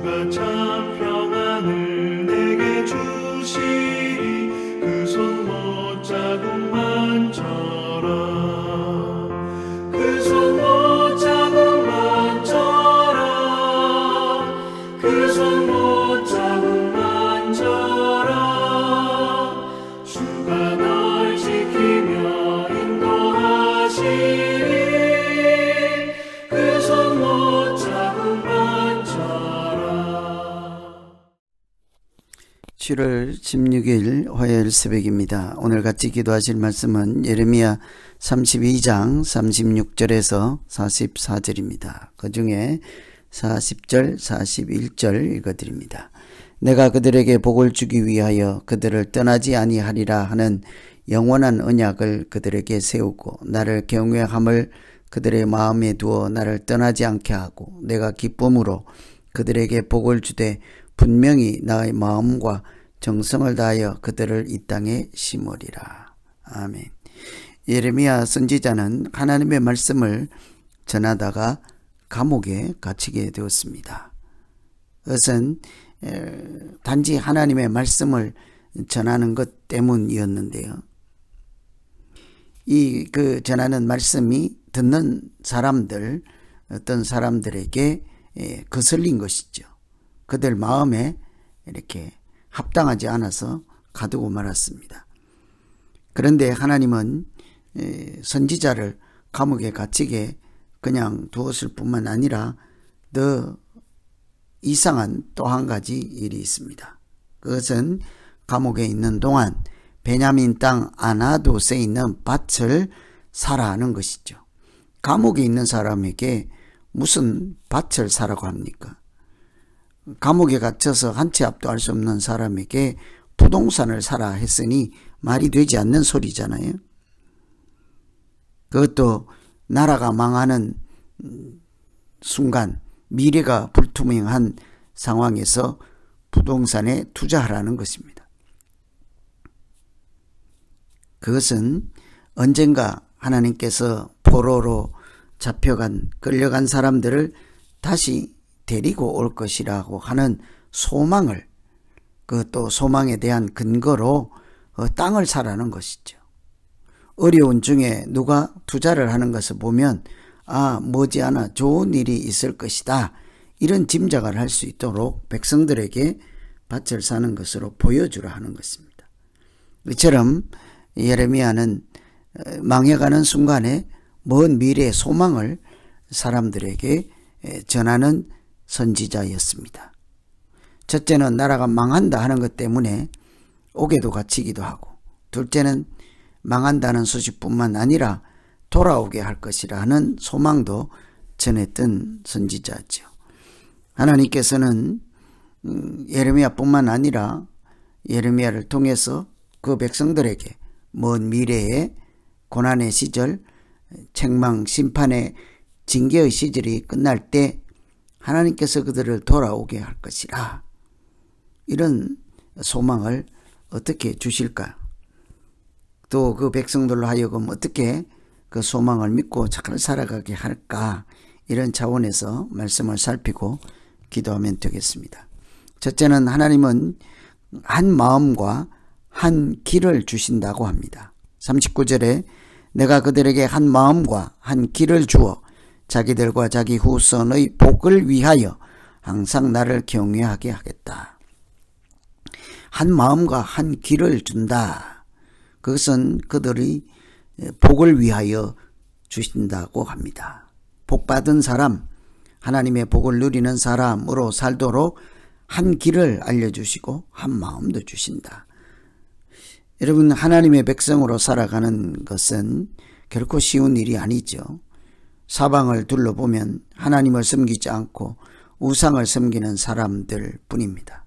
주가 참 평안을 내게 주시리. 그 손 못자국만 져라. 그 손 못자국만 져라. 그 손 못자국만 져라. 주가 널 지키며 인도하시리. 그 손 못자국만 져라. 7월 16일 화요일 새벽입니다. 오늘 같이 기도하실 말씀은 예레미야 32장 36절에서 44절입니다. 그 중에 40절, 41절 읽어드립니다. 내가 그들에게 복을 주기 위하여 그들을 떠나지 아니하리라 하는 영원한 언약을 그들에게 세우고 나를 경외함을 그들의 마음에 두어 나를 떠나지 않게 하고 내가 기쁨으로 그들에게 복을 주되 분명히 나의 마음과 정성을 다하여 그들을 이 땅에 심으리라. 아멘. 예레미야 선지자는 하나님의 말씀을 전하다가 감옥에 갇히게 되었습니다. 그것은 단지 하나님의 말씀을 전하는 것 때문이었는데요. 그 전하는 말씀이 듣는 사람들, 어떤 사람들에게 거슬린 것이죠. 그들 마음에 이렇게 합당하지 않아서 가두고 말았습니다. 그런데 하나님은 선지자를 감옥에 갇히게 그냥 두었을 뿐만 아니라 더 이상한 또 한 가지 일이 있습니다. 그것은 감옥에 있는 동안 베냐민 땅 아나돗에 있는 밭을 사라 하는 것이죠. 감옥에 있는 사람에게 무슨 밭을 사라고 합니까? 감옥에 갇혀서 한 치 앞도 알 수 없는 사람에게 부동산을 사라 했으니 말이 되지 않는 소리잖아요. 그것도 나라가 망하는 순간, 미래가 불투명한 상황에서 부동산에 투자하라는 것입니다. 그것은 언젠가 하나님께서 포로로 잡혀간, 끌려간 사람들을 다시 데리고 올 것이라고 하는 소망을, 또 소망에 대한 근거로 땅을 사라는 것이죠. 어려운 중에 누가 투자를 하는 것을 보면 머지않아 좋은 일이 있을 것이다, 이런 짐작을 할 수 있도록 백성들에게 밭을 사는 것으로 보여주라 하는 것입니다. 이처럼 예레미야는 망해가는 순간에 먼 미래의 소망을 사람들에게 전하는 선지자였습니다. 첫째는 나라가 망한다 하는 것 때문에 옥에도 갇히기도 하고, 둘째는 망한다는 소식뿐만 아니라 돌아오게 할 것이라 하는 소망도 전했던 선지자죠. 하나님께서는 예레미야뿐만 아니라 예레미야를 통해서 그 백성들에게 먼 미래의 고난의 시절, 책망, 심판의 징계의 시절이 끝날 때 하나님께서 그들을 돌아오게 할 것이라, 이런 소망을 어떻게 주실까? 또 그 백성들로 하여금 어떻게 그 소망을 믿고 잘 살아가게 할까? 이런 차원에서 말씀을 살피고 기도하면 되겠습니다. 첫째는 하나님은 한 마음과 한 길을 주신다고 합니다. 39절에 내가 그들에게 한 마음과 한 길을 주어 자기들과 자기 후손의 복을 위하여 항상 나를 경외하게 하겠다. 한 마음과 한 길을 준다. 그것은 그들의 복을 위하여 주신다고 합니다. 복받은 사람, 하나님의 복을 누리는 사람으로 살도록 한 길을 알려주시고 한 마음도 주신다. 여러분, 하나님의 백성으로 살아가는 것은 결코 쉬운 일이 아니죠. 사방을 둘러보면 하나님을 섬기지 않고 우상을 섬기는 사람들 뿐입니다.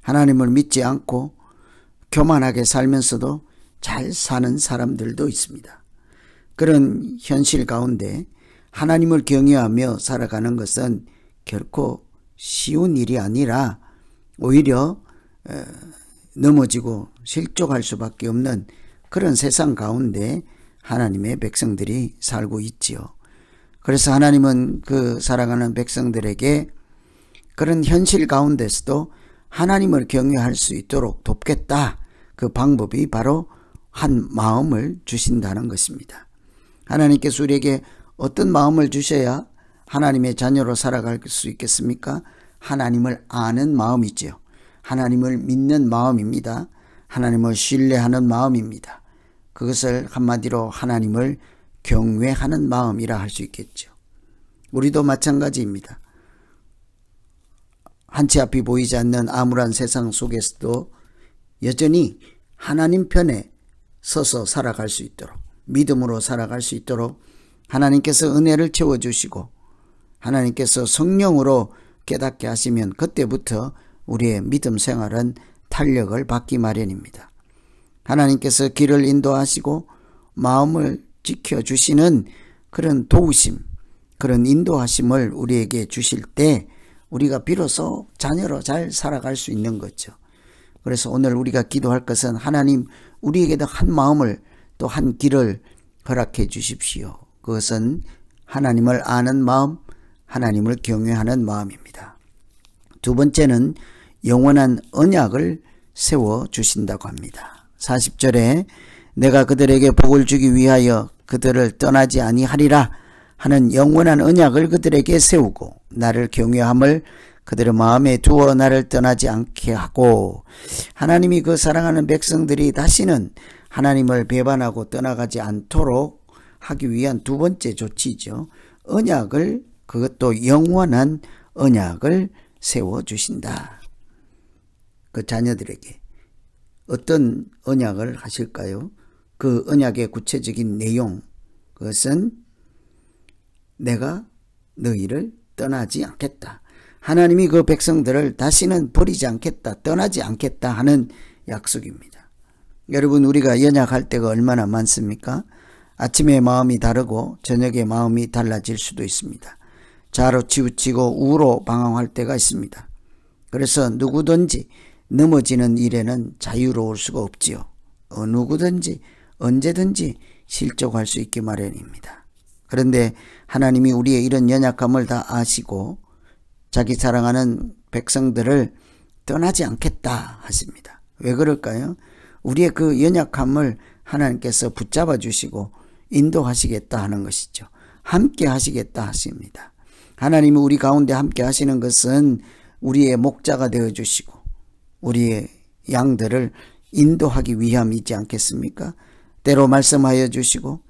하나님을 믿지 않고 교만하게 살면서도 잘 사는 사람들도 있습니다. 그런 현실 가운데 하나님을 경외하며 살아가는 것은 결코 쉬운 일이 아니라 오히려 넘어지고 실족할 수밖에 없는 그런 세상 가운데 하나님의 백성들이 살고 있지요. 그래서 하나님은 그 살아가는 백성들에게 그런 현실 가운데서도 하나님을 경외할 수 있도록 돕겠다. 그 방법이 바로 한 마음을 주신다는 것입니다. 하나님께서 우리에게 어떤 마음을 주셔야 하나님의 자녀로 살아갈 수 있겠습니까? 하나님을 아는 마음이지요. 하나님을 믿는 마음입니다. 하나님을 신뢰하는 마음입니다. 그것을 한마디로 하나님을 경외하는 마음이라 할 수 있겠죠. 우리도 마찬가지입니다. 한치 앞이 보이지 않는 암울한 세상 속에서도 여전히 하나님 편에 서서 살아갈 수 있도록, 믿음으로 살아갈 수 있도록 하나님께서 은혜를 채워주시고 하나님께서 성령으로 깨닫게 하시면 그때부터 우리의 믿음 생활은 탄력을 받기 마련입니다. 하나님께서 길을 인도하시고 마음을 지켜주시는 그런 도우심, 그런 인도하심을 우리에게 주실 때 우리가 비로소 자녀로 잘 살아갈 수 있는 거죠. 그래서 오늘 우리가 기도할 것은 하나님 우리에게도 한 마음을 또 한 길을 허락해 주십시오. 그것은 하나님을 아는 마음, 하나님을 경외하는 마음입니다. 두 번째는 영원한 언약을 세워주신다고 합니다. 40절에 내가 그들에게 복을 주기 위하여 그들을 떠나지 아니하리라 하는 영원한 언약을 그들에게 세우고 나를 경외함을 그들의 마음에 두어 나를 떠나지 않게 하고, 하나님이 그 사랑하는 백성들이 다시는 하나님을 배반하고 떠나가지 않도록 하기 위한 두 번째 조치죠. 언약을, 그것도 영원한 언약을 세워주신다. 그 자녀들에게 어떤 언약을 하실까요? 그 언약의 구체적인 내용, 그것은 내가 너희를 떠나지 않겠다. 하나님이 그 백성들을 다시는 버리지 않겠다, 떠나지 않겠다 하는 약속입니다. 여러분, 우리가 연약할 때가 얼마나 많습니까? 아침에 마음이 다르고 저녁에 마음이 달라질 수도 있습니다. 좌로 치우치고 우로 방황할 때가 있습니다. 그래서 누구든지 넘어지는 일에는 자유로울 수가 없지요. 누구든지 언제든지 실족할 수 있기 마련입니다. 그런데 하나님이 우리의 이런 연약함을 다 아시고 자기 사랑하는 백성들을 떠나지 않겠다 하십니다. 왜 그럴까요? 우리의 그 연약함을 하나님께서 붙잡아 주시고 인도하시겠다 하는 것이죠. 함께 하시겠다 하십니다. 하나님이 우리 가운데 함께 하시는 것은 우리의 목자가 되어주시고 우리의 양들을 인도하기 위함이지 않겠습니까? 때로 말씀하여 주시고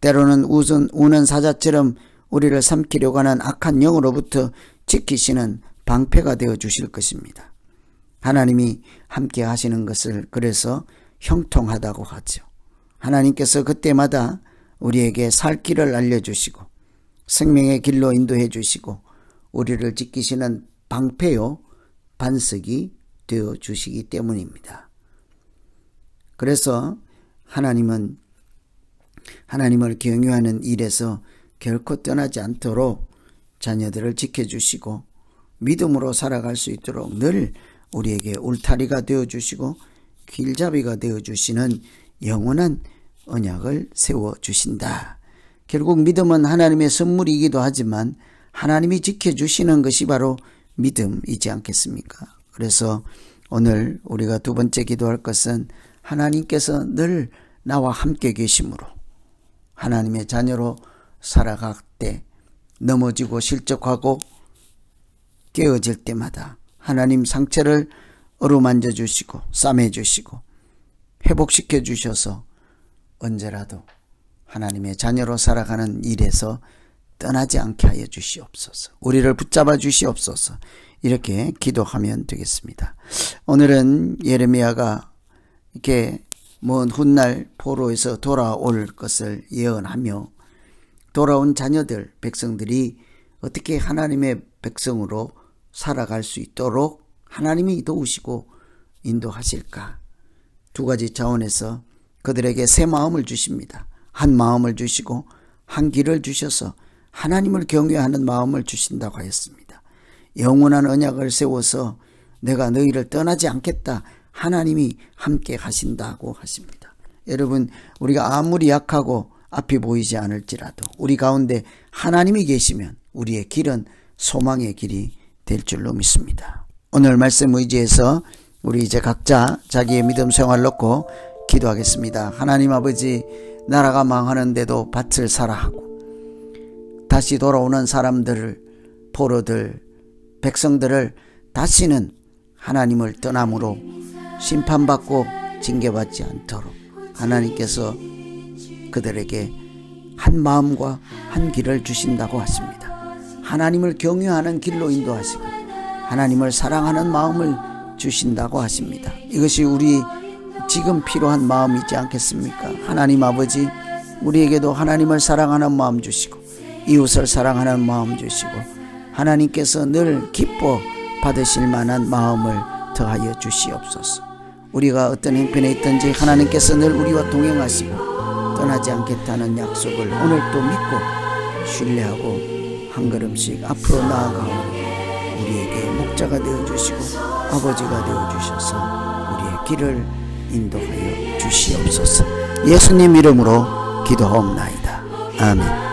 때로는 우는 사자처럼 우리를 삼키려고 하는 악한 영으로부터 지키시는 방패가 되어 주실 것입니다. 하나님이 함께 하시는 것을 그래서 형통하다고 하죠. 하나님께서 그때마다 우리에게 살 길을 알려주시고 생명의 길로 인도해 주시고 우리를 지키시는 방패요 반석이 되어 주시기 때문입니다. 그래서 하나님은 하나님을 경유하는 일에서 결코 떠나지 않도록 자녀들을 지켜주시고 믿음으로 살아갈 수 있도록 늘 우리에게 울타리가 되어주시고 길잡이가 되어주시는 영원한 언약을 세워주신다. 결국 믿음은 하나님의 선물이기도 하지만 하나님이 지켜주시는 것이 바로 믿음이지 않겠습니까? 그래서 오늘 우리가 두 번째 기도할 것은 하나님께서 늘 나와 함께 계심으로 하나님의 자녀로 살아갈 때 넘어지고 실족하고 깨어질 때마다 하나님 상처를 어루만져 주시고 싸매 주시고 회복시켜 주셔서 언제라도 하나님의 자녀로 살아가는 일에서 떠나지 않게 하여 주시옵소서. 우리를 붙잡아 주시옵소서. 이렇게 기도하면 되겠습니다. 오늘은 예레미야가 이렇게 먼 훗날 포로에서 돌아올 것을 예언하며 돌아온 자녀들, 백성들이 어떻게 하나님의 백성으로 살아갈 수 있도록 하나님이 도우시고 인도하실까? 두 가지 차원에서 그들에게 새 마음을 주십니다. 한 마음을 주시고 한 길을 주셔서 하나님을 경외하는 마음을 주신다고 하였습니다. 영원한 언약을 세워서 내가 너희를 떠나지 않겠다. 하나님이 함께 하신다고 하십니다. 여러분, 우리가 아무리 약하고 앞이 보이지 않을지라도 우리 가운데 하나님이 계시면 우리의 길은 소망의 길이 될 줄로 믿습니다. 오늘 말씀 의지해서 우리 이제 각자 자기의 믿음 생활 놓고 기도하겠습니다. 하나님 아버지, 나라가 망하는데도 밭을 사라 하고 다시 돌아오는 사람들을, 포로들, 백성들을 다시는 하나님을 떠남으로 심판받고 징계받지 않도록 하나님께서 그들에게 한 마음과 한 길을 주신다고 하십니다. 하나님을 경외하는 길로 인도하시고 하나님을 사랑하는 마음을 주신다고 하십니다. 이것이 우리 지금 필요한 마음이지 않겠습니까? 하나님 아버지, 우리에게도 하나님을 사랑하는 마음 주시고 이웃을 사랑하는 마음 주시고 하나님께서 늘 기뻐 받으실 만한 마음을 더하여 주시옵소서. 우리가 어떤 형편에 있든지 하나님께서 늘 우리와 동행하시고 떠나지 않겠다는 약속을 오늘도 믿고 신뢰하고 한 걸음씩 앞으로 나아가오니 우리에게 목자가 되어주시고 아버지가 되어주셔서 우리의 길을 인도하여 주시옵소서. 예수님 이름으로 기도하옵나이다. 아멘.